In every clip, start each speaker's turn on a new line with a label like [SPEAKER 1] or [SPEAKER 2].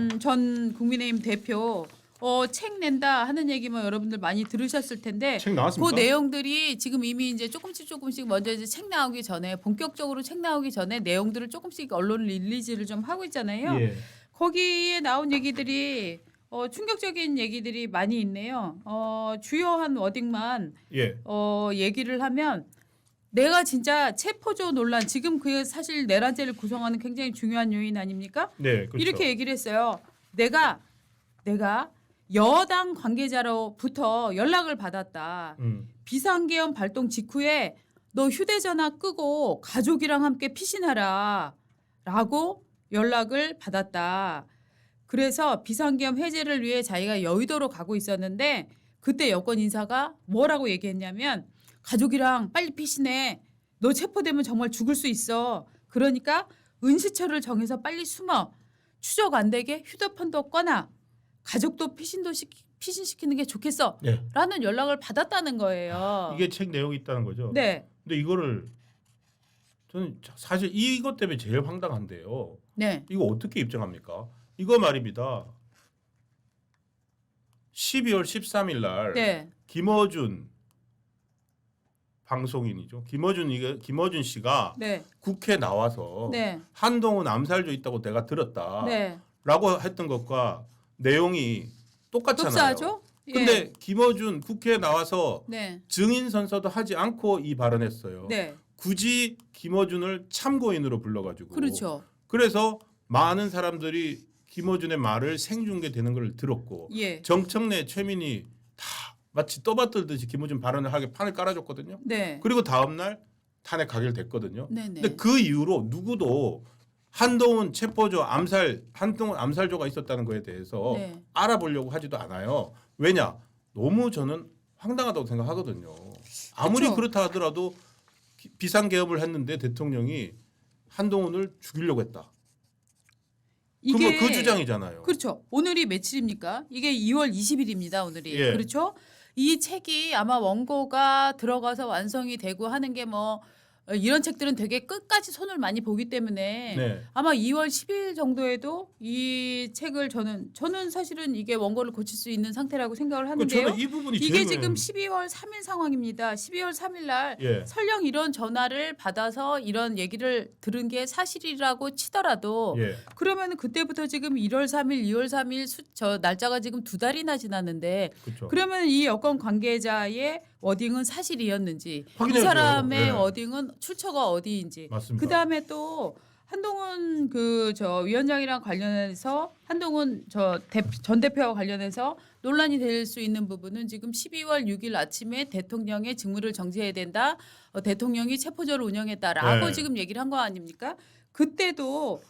[SPEAKER 1] 김어준 전 국민의힘 대표 책 낸다 하는 얘기 뭐 여러분들 많이 들으셨을 텐데
[SPEAKER 2] 책 나왔습니까?
[SPEAKER 1] 그 내용들이 지금 이미 이제 조금씩 먼저 이제 책 나오기 전에 본격적으로 책 나오기 전에 내용들을 조금씩 언론 릴리즈를 좀 하고 있잖아요.
[SPEAKER 2] 예.
[SPEAKER 1] 거기에 나온 얘기들이 충격적인 얘기들이 많이 있네요. 주요한 워딩만
[SPEAKER 2] 예.
[SPEAKER 1] 얘기를 하면 내가 진짜 체포조 논란 지금 그 사실 내란죄를 구성하는 굉장히 중요한 요인 아닙니까?
[SPEAKER 2] 네, 그렇죠.
[SPEAKER 1] 이렇게 얘기를 했어요. 내가 여당 관계자로부터 연락을 받았다. 비상계엄 발동 직후에 너 휴대전화 끄고 가족이랑 함께 피신하라 라고 연락을 받았다. 그래서 비상계엄 해제를 위해 자기가 여의도로 가고 있었는데 그때 여권 인사가 뭐라고 얘기했냐면 가족이랑 빨리 피신해. 너 체포되면 정말 죽을 수 있어. 그러니까 은시처를 정해서 빨리 숨어. 추적 안 되게 휴대폰도 꺼놔. 가족도 피신시키는 게 좋겠어.
[SPEAKER 2] 네.
[SPEAKER 1] 라는 연락을 받았다는 거예요.
[SPEAKER 2] 이게 책 내용이 있다는 거죠.
[SPEAKER 1] 네.
[SPEAKER 2] 근데 이거를 저는 사실 이것 때문에 제일 황당한데요.
[SPEAKER 1] 네.
[SPEAKER 2] 이거 어떻게 입증합니까? 이거 말입니다. 12월 13일 날
[SPEAKER 1] 네.
[SPEAKER 2] 김어준 방송인이죠. 김어준 씨가
[SPEAKER 1] 네.
[SPEAKER 2] 국회 나와서
[SPEAKER 1] 네.
[SPEAKER 2] 한동훈 암살조 있다고 내가 들었다.
[SPEAKER 1] 네.
[SPEAKER 2] 라고 했던 것과 내용이 똑같잖아요.
[SPEAKER 1] 똑사하죠?
[SPEAKER 2] 근데 김어준 국회에 나와서
[SPEAKER 1] 네.
[SPEAKER 2] 증인 선서도 하지 않고 이 발언했어요.
[SPEAKER 1] 네.
[SPEAKER 2] 굳이 김어준을 참고인으로 불러가지고.
[SPEAKER 1] 그렇죠.
[SPEAKER 2] 그래서 많은 사람들이 김어준의 말을 생중계되는 걸 들었고
[SPEAKER 1] 예.
[SPEAKER 2] 정청래, 최민희 다 마치 떠받들듯이 김어준 발언을 하게 판을 깔아줬거든요.
[SPEAKER 1] 네.
[SPEAKER 2] 그리고 다음 날 탄핵 가결됐거든요.
[SPEAKER 1] 네네.
[SPEAKER 2] 근데 그 이후로 누구도 한동훈 체포조 한동훈 암살조가 있었다는 거에 대해서
[SPEAKER 1] 네.
[SPEAKER 2] 알아보려고 하지도 않아요. 왜냐? 너무 저는 황당하다고 생각하거든요. 아무리
[SPEAKER 1] 그렇죠.
[SPEAKER 2] 그렇다 하더라도 비상개업을 했는데 대통령이 한동훈을 죽이려고 했다.
[SPEAKER 1] 이게
[SPEAKER 2] 그 주장이잖아요.
[SPEAKER 1] 그렇죠. 오늘이 며칠입니까? 이게 2월 20일입니다. 오늘이.
[SPEAKER 2] 예.
[SPEAKER 1] 그렇죠? 이 책이 아마 원고가 들어가서 완성이 되고 하는 게 뭐 이런 책들은 되게 끝까지 손을 많이 보기 때문에
[SPEAKER 2] 네.
[SPEAKER 1] 아마 2월 10일 정도에도 이 책을 저는 사실은 이게 원고를 고칠 수 있는 상태라고 생각을 하는데요.
[SPEAKER 2] 저는 이 부분이
[SPEAKER 1] 이게
[SPEAKER 2] 제일
[SPEAKER 1] 지금 12월 3일 상황입니다. 12월 3일 날
[SPEAKER 2] 예.
[SPEAKER 1] 설령 이런 전화를 받아서 이런 얘기를 들은 게 사실이라고 치더라도
[SPEAKER 2] 예.
[SPEAKER 1] 그러면 그때부터 지금 1월 3일, 2월 3일 저 날짜가 지금 2달이나 지났는데
[SPEAKER 2] 그렇죠.
[SPEAKER 1] 그러면 이 여권 관계자의 워딩은 사실이었는지 이
[SPEAKER 2] 확인해야죠.
[SPEAKER 1] 사람의
[SPEAKER 2] 예.
[SPEAKER 1] 워딩은 출처가 어디인지
[SPEAKER 2] 맞습니다.
[SPEAKER 1] 그다음에 또 한동훈 위원장이랑 관련해서 한동훈 전 대표와 관련해서 논란이 될 수 있는 부분은 지금 12월 6일 아침에 대통령의 직무를 정지해야 된다. 대통령이 체포조를 운영했다라고
[SPEAKER 2] 네.
[SPEAKER 1] 지금 얘기를 한 거 아닙니까? 그때도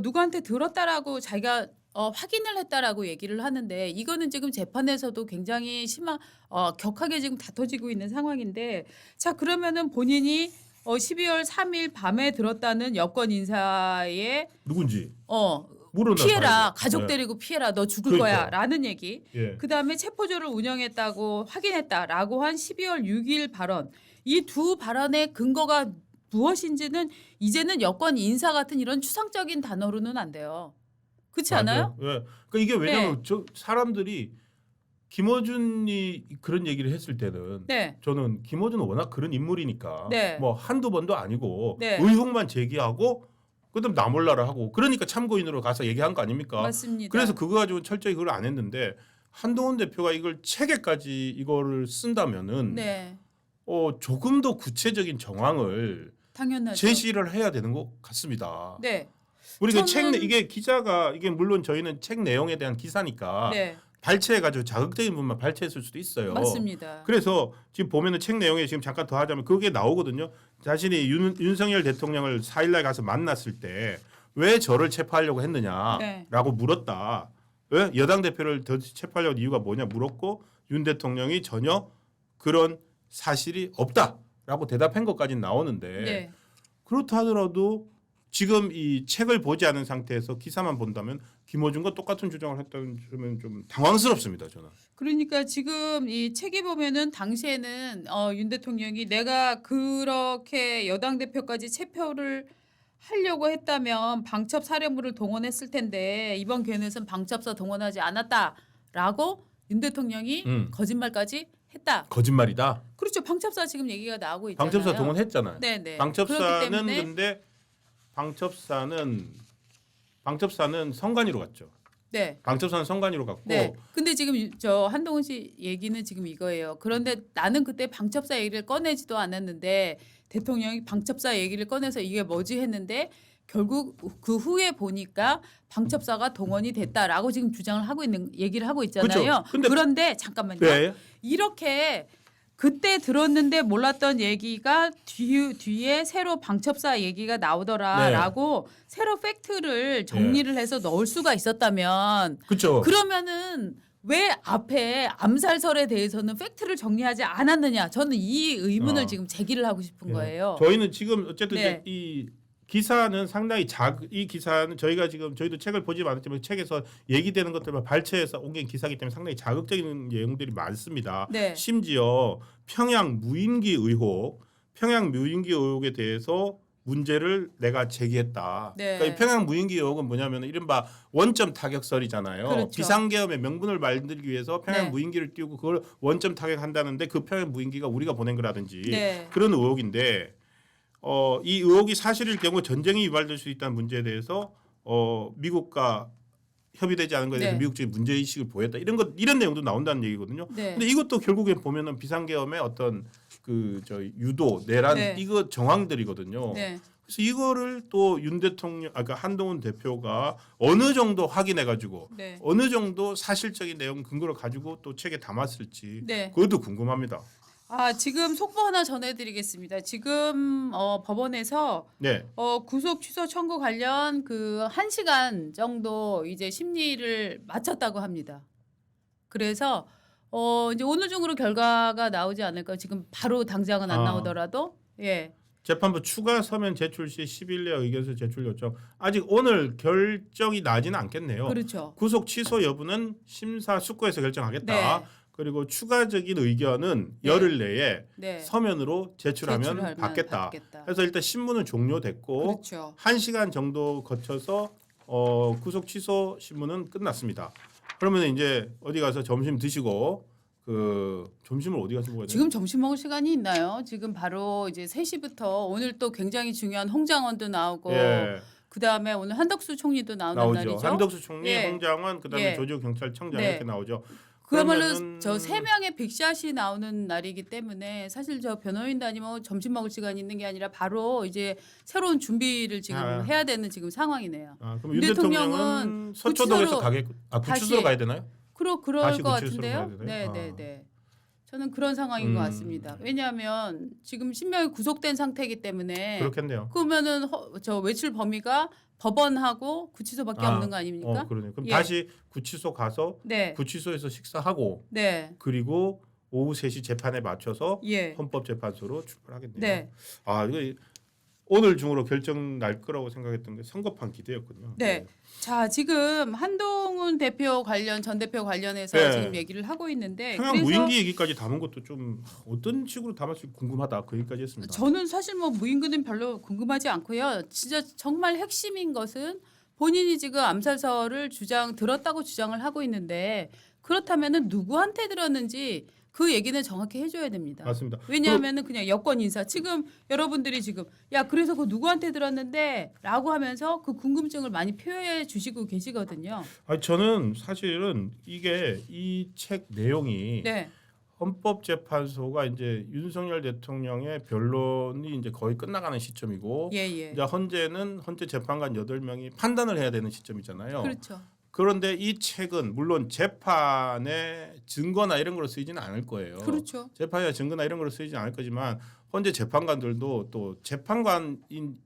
[SPEAKER 1] 누구한테 들었다라고 자기가 확인을 했다라고 얘기를 하는데 이거는 지금 재판에서도 굉장히 격하게 지금 다퉈지고 있는 상황인데 자 그러면은 본인이 12월 3일 밤에 들었다는 여권 인사의
[SPEAKER 2] 누군지
[SPEAKER 1] 피해라
[SPEAKER 2] 물어놔봐야죠.
[SPEAKER 1] 가족
[SPEAKER 2] 네.
[SPEAKER 1] 데리고 피해라 너 죽을
[SPEAKER 2] 그러니까.
[SPEAKER 1] 거야라는 얘기
[SPEAKER 2] 예.
[SPEAKER 1] 그다음에 체포조를 운영했다고 확인했다라고 한 12월 6일 발언 이 두 발언의 근거가 무엇인지는 이제는 여권 인사 같은 이런 추상적인 단어로는 안 돼요. 그렇지 않아요?
[SPEAKER 2] 예. 그러니까 이게 왜냐하면 사람들이 김어준이 그런 얘기를 했을 때는
[SPEAKER 1] 네.
[SPEAKER 2] 저는 김어준은 워낙 그런 인물이니까
[SPEAKER 1] 네.
[SPEAKER 2] 뭐 한두 번도 아니고
[SPEAKER 1] 네.
[SPEAKER 2] 의혹만 제기하고 그다음 나 몰라라 하고 그러니까 참고인으로 가서 얘기한 거 아닙니까?
[SPEAKER 1] 맞습니다.
[SPEAKER 2] 그래서 그거 가지고 철저히 그걸 안 했는데 한동훈 대표가 이걸 책에까지 이거를 쓴다면은
[SPEAKER 1] 네.
[SPEAKER 2] 조금 더 구체적인 정황을
[SPEAKER 1] 당연하죠.
[SPEAKER 2] 제시를 해야 되는 것 같습니다.
[SPEAKER 1] 네.
[SPEAKER 2] 우리가
[SPEAKER 1] 저는-
[SPEAKER 2] 이게 기자가 이게 물론 저희는 책 내용에 대한 기사니까
[SPEAKER 1] 네.
[SPEAKER 2] 발췌해가지고 자극적인 부분만 발췌했을 수도 있어요.
[SPEAKER 1] 맞습니다.
[SPEAKER 2] 그래서 지금 보면은 책 내용에 지금 잠깐 더 하자면 그게 나오거든요. 자신이 윤석열 대통령을 4일날 가서 만났을 때 왜 저를 체포하려고 했느냐라고
[SPEAKER 1] 네.
[SPEAKER 2] 물었다. 왜 여당 대표를 더 체포하려고 이유가 뭐냐 물었고 윤 대통령이 전혀 그런 사실이 없다라고 대답한 것까지는 나오는데
[SPEAKER 1] 네.
[SPEAKER 2] 그렇다 하더라도 지금 이 책을 보지 않은 상태에서 기사만 본다면 김어준과 똑같은 주장을 했다면 좀 당황스럽습니다. 저는.
[SPEAKER 1] 그러니까 지금 이 책에 보면은 당시에는 윤 대통령이 내가 그렇게 여당 대표까지 체포를 하려고 했다면 방첩 사령부를 동원했을 텐데 이번 기회에는 방첩사 동원하지 않았다라고 윤 대통령이 거짓말까지 했다.
[SPEAKER 2] 거짓말이다.
[SPEAKER 1] 그렇죠. 방첩사 지금 얘기가 나오고 있잖아요.
[SPEAKER 2] 방첩사 동원했잖아요.
[SPEAKER 1] 네네.
[SPEAKER 2] 방첩사는
[SPEAKER 1] 때문에
[SPEAKER 2] 근데 방첩사는 성관위로 갔죠.
[SPEAKER 1] 네.
[SPEAKER 2] 방첩사는 성관위로 갔고
[SPEAKER 1] 네. 근데 지금 저 한동훈 씨 얘기는 지금 이거예요. 그런데 나는 그때 방첩사 얘기를 꺼내지도 않았는데 대통령이 방첩사 얘기를 꺼내서 이게 뭐지 했는데 결국 그 후에 보니까 방첩사가 동원이 됐다라고 지금 주장을 하고 있는 얘기를 하고 있잖아요.
[SPEAKER 2] 근데
[SPEAKER 1] 그런데 잠깐만요.
[SPEAKER 2] 네.
[SPEAKER 1] 이렇게 그때 들었는데 몰랐던 얘기가 뒤에 새로 방첩사 얘기가 나오더라라고 새로 팩트를 정리를 해서 넣을 수가 있었다면
[SPEAKER 2] 그렇죠.
[SPEAKER 1] 그러면은 왜 앞에 암살설에 대해서는 팩트를 정리하지 않았느냐? 저는 이 의문을 지금 제기를 하고 싶은 거예요.
[SPEAKER 2] 저희는 지금 어쨌든
[SPEAKER 1] 네.
[SPEAKER 2] 이 기사는 상당히 이 기사는 저희도 책을 보지 않았지만 책에서 얘기되는 것들만 발췌해서 옮긴 기사이기 때문에 상당히 자극적인 내용들이 많습니다.
[SPEAKER 1] 네.
[SPEAKER 2] 심지어 평양 무인기 의혹에 대해서 문제를 내가 제기했다.
[SPEAKER 1] 네.
[SPEAKER 2] 그러니까 이 평양 무인기 의혹은 뭐냐면 이른바 원점 타격설이잖아요.
[SPEAKER 1] 그렇죠.
[SPEAKER 2] 비상계엄의 명분을 만들기 위해서 평양
[SPEAKER 1] 네.
[SPEAKER 2] 무인기를 띄우고 그걸 원점 타격한다는데 그 평양 무인기가 우리가 보낸 거라든지
[SPEAKER 1] 네.
[SPEAKER 2] 그런 의혹인데 이 의혹이 사실일 경우 전쟁이 유발될 수 있다는 문제에 대해서 미국과 협의되지 않은 것에 대해서
[SPEAKER 1] 네.
[SPEAKER 2] 미국적인 문제 의식을 보였다. 이런 내용도 나온다는 얘기거든요.
[SPEAKER 1] 네.
[SPEAKER 2] 근데 이것도 결국에 보면은 비상계엄의 어떤 유도, 내란
[SPEAKER 1] 네.
[SPEAKER 2] 이거 정황들이거든요.
[SPEAKER 1] 네.
[SPEAKER 2] 그래서 이거를 또 윤 대통령, 아까 한동훈 대표가 어느 정도 확인해가지고
[SPEAKER 1] 네.
[SPEAKER 2] 어느 정도 사실적인 내용 근거를 가지고 또 책에 담았을지
[SPEAKER 1] 네.
[SPEAKER 2] 그것도 궁금합니다.
[SPEAKER 1] 지금 속보 하나 전해드리겠습니다. 지금 법원에서
[SPEAKER 2] 네,
[SPEAKER 1] 구속 취소 청구 관련 그 1시간 정도 이제 심리를 마쳤다고 합니다. 그래서 이제 오늘 중으로 결과가 나오지 않을까요? 지금 바로 당장은 안 나오더라도 예.
[SPEAKER 2] 재판부 추가 서면 제출 시 10일 내 의견서 제출 요청. 아직 오늘 결정이 나지는 않겠네요.
[SPEAKER 1] 그렇죠.
[SPEAKER 2] 구속 취소 여부는 심사숙고해서 결정하겠다.
[SPEAKER 1] 네.
[SPEAKER 2] 그리고 추가적인 의견은
[SPEAKER 1] 네.
[SPEAKER 2] 열흘 내에
[SPEAKER 1] 네.
[SPEAKER 2] 서면으로 제출하면 받겠다. 그래서 일단 신문은 종료됐고
[SPEAKER 1] 그렇죠.
[SPEAKER 2] 1시간 정도 거쳐서 구속 취소 신문은 끝났습니다. 그러면 이제 어디 가서 점심 드시고 점심을 어디 가서 먹어야 돼요?
[SPEAKER 1] 지금 점심 먹을 시간이 있나요? 지금 바로 이제 3시부터 오늘 또 굉장히 중요한 홍장원도 나오고
[SPEAKER 2] 예.
[SPEAKER 1] 그다음에 오늘 한덕수 총리도 나오는
[SPEAKER 2] 나오죠.
[SPEAKER 1] 날이죠.
[SPEAKER 2] 한덕수 총리,
[SPEAKER 1] 예.
[SPEAKER 2] 홍장원, 그다음에
[SPEAKER 1] 예.
[SPEAKER 2] 조지호 경찰청장
[SPEAKER 1] 네.
[SPEAKER 2] 이렇게 나오죠.
[SPEAKER 1] 그야말로
[SPEAKER 2] 그러면은
[SPEAKER 1] 저 3명의 빅샷이 나오는 날이기 때문에 사실 저 변호인도 아니면 점심 먹을 시간이 있는 게 아니라 바로 이제 새로운 준비를 지금 해야 되는 지금 상황이네요.
[SPEAKER 2] 그럼
[SPEAKER 1] 윤
[SPEAKER 2] 윤 대통령은
[SPEAKER 1] 대통령은
[SPEAKER 2] 서초동에서
[SPEAKER 1] 구치소로
[SPEAKER 2] 구치소로 가야 되나요?
[SPEAKER 1] 그럴
[SPEAKER 2] 다시
[SPEAKER 1] 것
[SPEAKER 2] 구치소로
[SPEAKER 1] 같은데요.
[SPEAKER 2] 가야 되나요?
[SPEAKER 1] 네, 네, 네. 저는 그런 상황인 것 같습니다. 왜냐하면 지금 신명이 구속된 상태이기 때문에
[SPEAKER 2] 그렇겠네요.
[SPEAKER 1] 그러면은 저 외출 범위가 법원하고 구치소밖에 없는 거 아닙니까?
[SPEAKER 2] 그러네요. 그럼
[SPEAKER 1] 예.
[SPEAKER 2] 다시 구치소 가서
[SPEAKER 1] 네,
[SPEAKER 2] 구치소에서 식사하고
[SPEAKER 1] 네,
[SPEAKER 2] 그리고 오후 3시 재판에 맞춰서
[SPEAKER 1] 예,
[SPEAKER 2] 헌법재판소로 출발하겠네요.
[SPEAKER 1] 네,
[SPEAKER 2] 이거 오늘 중으로 결정 날 거라고 생각했던 게 성급한 기대였군요.
[SPEAKER 1] 네. 자, 지금 한동훈 대표 관련 전 대표 관련해서
[SPEAKER 2] 네.
[SPEAKER 1] 지금 얘기를 하고 있는데
[SPEAKER 2] 평양
[SPEAKER 1] 그래서
[SPEAKER 2] 무인기 얘기까지 담은 것도 좀 어떤 식으로 담았을지 궁금하다. 그 얘기까지 했습니다.
[SPEAKER 1] 저는 사실 뭐 무인기는 별로 궁금하지 않고요. 진짜 정말 핵심인 것은 본인이 지금 암살설을 들었다고 주장을 하고 있는데 그렇다면은 누구한테 들었는지 그 얘기는 정확히 해줘야 됩니다.
[SPEAKER 2] 맞습니다.
[SPEAKER 1] 왜냐하면은 그냥 여권 인사 지금 여러분들이 지금 그래서 그 누구한테 들었는데라고 하면서 그 궁금증을 많이 표해 주시고 계시거든요.
[SPEAKER 2] 저는 사실은 이 책 내용이
[SPEAKER 1] 네,
[SPEAKER 2] 헌법재판소가 이제 윤석열 대통령의 변론이 이제 거의 끝나가는 시점이고
[SPEAKER 1] 예, 예.
[SPEAKER 2] 이제 헌재 재판관 8명이 판단을 해야 되는 시점이잖아요.
[SPEAKER 1] 그렇죠.
[SPEAKER 2] 그런데 이 책은 물론 재판에 증거나 이런 걸로 쓰이지는 않을 거예요.
[SPEAKER 1] 그렇죠.
[SPEAKER 2] 재판이나 증거나 이런 걸로 쓰이지는 않을 거지만 헌재 재판관들도 또 재판관이자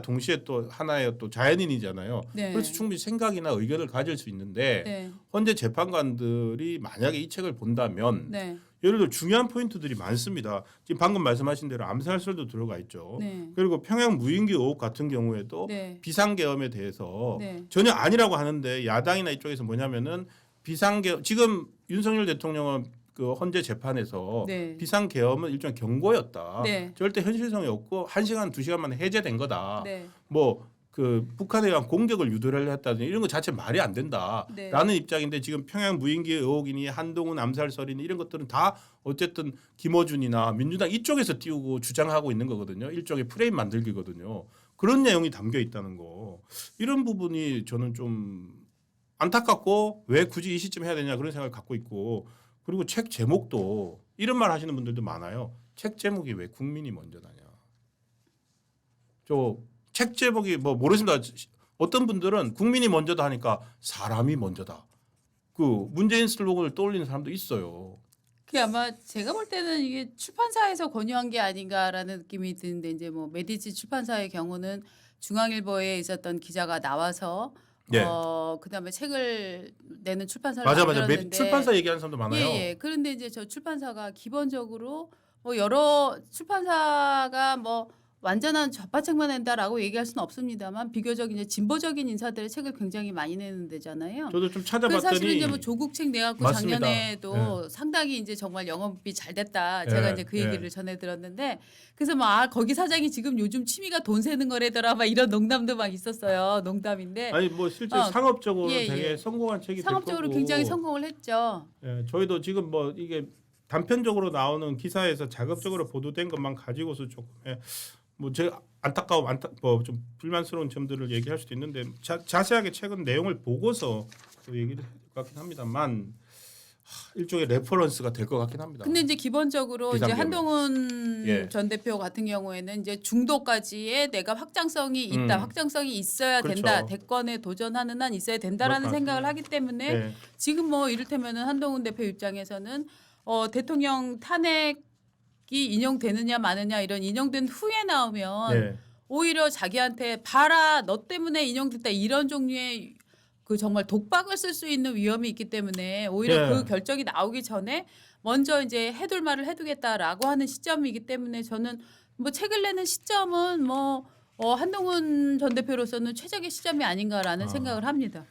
[SPEAKER 2] 동시에 또 하나의 또 자연인이잖아요.
[SPEAKER 1] 네.
[SPEAKER 2] 그래서 충분히 생각이나 의견을 가질 수 있는데
[SPEAKER 1] 네,
[SPEAKER 2] 헌재 재판관들이 만약에 이 책을 본다면
[SPEAKER 1] 네,
[SPEAKER 2] 예를 들어 중요한 포인트들이 많습니다. 지금 방금 말씀하신 대로 암살설도 들어가 있죠.
[SPEAKER 1] 네,
[SPEAKER 2] 그리고 평양 무인기 의혹 같은 경우에도
[SPEAKER 1] 네,
[SPEAKER 2] 비상계엄에 대해서
[SPEAKER 1] 네,
[SPEAKER 2] 전혀 아니라고 하는데 야당이나 이쪽에서 뭐냐면은 비상계엄 지금 윤석열 대통령은 그 헌재 재판에서
[SPEAKER 1] 네.
[SPEAKER 2] 비상계엄은 일종의 경고였다.
[SPEAKER 1] 네.
[SPEAKER 2] 절대 현실성이 없고 1시간 2시간 만에 해제된 거다.
[SPEAKER 1] 네.
[SPEAKER 2] 뭐 그 북한에 대한 공격을 유도를 했다든지 이런 거 자체 말이 안 된다라는
[SPEAKER 1] 네.
[SPEAKER 2] 입장인데 지금 평양 무인기 의혹이니 한동훈 암살설이니 이런 것들은 다 어쨌든 김어준이나 민주당 이쪽에서 띄우고 주장하고 있는 거거든요. 일종의 프레임 만들기거든요. 그런 내용이 담겨 있다는 거. 이런 부분이 저는 좀 안타깝고 왜 굳이 이 시점에 해야 되냐 그런 생각을 갖고 있고 그리고 책 제목도 이런 말 하시는 분들도 많아요. 책 제목이 왜 국민이 먼저다냐. 저 책 제목이 뭐 모르겠습니다. 어떤 분들은 국민이 먼저다 하니까 사람이 먼저다. 그 문재인 슬로건을 떠올리는 사람도 있어요.
[SPEAKER 1] 그게 아마 제가 볼 때는 이게 출판사에서 권유한 게 아닌가라는 느낌이 드는데 이제 뭐 메디치 출판사의 경우는 중앙일보에 있었던 기자가 나와서
[SPEAKER 2] 네.
[SPEAKER 1] 그다음에 책을 내는 출판사를
[SPEAKER 2] 맞아.
[SPEAKER 1] 만들었는데
[SPEAKER 2] 출판사 얘기하는 사람도 많아요.
[SPEAKER 1] 예. 그런데 이제 저 출판사가 기본적으로 뭐 여러 출판사가 뭐 완전한 좌파책만 낸다라고 얘기할 수는 없습니다만 비교적 이제 진보적인 인사들의 책을 굉장히 많이 내는 데잖아요.
[SPEAKER 2] 저도 좀
[SPEAKER 1] 그래서
[SPEAKER 2] 찾아봤더니
[SPEAKER 1] 사실은 이제 뭐 조국 책 내갖고
[SPEAKER 2] 맞습니다.
[SPEAKER 1] 작년에도 상당히 이제 정말 영업이 잘 됐다.
[SPEAKER 2] 예,
[SPEAKER 1] 제가 이제 그
[SPEAKER 2] 예.
[SPEAKER 1] 얘기를 전해 들었는데 그래서 막 거기 사장이 지금 요즘 취미가 돈 세는 거래더라 막 이런 농담도 막 있었어요. 농담인데
[SPEAKER 2] 아니 뭐 실제
[SPEAKER 1] 어,
[SPEAKER 2] 상업적으로
[SPEAKER 1] 예,
[SPEAKER 2] 되게
[SPEAKER 1] 예.
[SPEAKER 2] 성공한 책이 될
[SPEAKER 1] 상업적으로
[SPEAKER 2] 거고.
[SPEAKER 1] 굉장히 성공을 했죠.
[SPEAKER 2] 예, 저희도 지금 뭐 이게 단편적으로 나오는 기사에서 자극적으로 보도된 것만 가지고서 조금 뭐 제가 좀 불만스러운 점들을 얘기할 수도 있는데 자세하게 최근 내용을 보고서 또 얘기를 해야 될 것 같긴 합니다만 일종의 레퍼런스가 될 것 같긴 합니다.
[SPEAKER 1] 근데 이제 기본적으로 이제
[SPEAKER 2] 비상계엄에.
[SPEAKER 1] 한동훈
[SPEAKER 2] 예.
[SPEAKER 1] 전 대표 같은 경우에는 이제 중도까지의 내가 확장성이 있다, 확장성이 있어야
[SPEAKER 2] 그렇죠.
[SPEAKER 1] 된다, 대권에 도전하는 한 있어야 된다라는
[SPEAKER 2] 그럴 것
[SPEAKER 1] 생각을
[SPEAKER 2] 같습니다.
[SPEAKER 1] 하기 때문에
[SPEAKER 2] 예.
[SPEAKER 1] 지금 뭐 이를테면은 한동훈 대표 입장에서는 대통령 탄핵이 인용되느냐 마느냐 이런 인용된 후에 나오면
[SPEAKER 2] 예.
[SPEAKER 1] 오히려 자기한테 봐라 너 때문에 인용됐다 이런 종류의 그 정말 독박을 쓸 수 있는 위험이 있기 때문에 오히려
[SPEAKER 2] 예.
[SPEAKER 1] 그 결정이 나오기 전에 먼저 이제 해둘 말을 해두겠다라고 하는 시점이기 때문에 저는 뭐 책을 내는 시점은 뭐 한동훈 전 대표로서는 최적의 시점이 아닌가라는 생각을 합니다.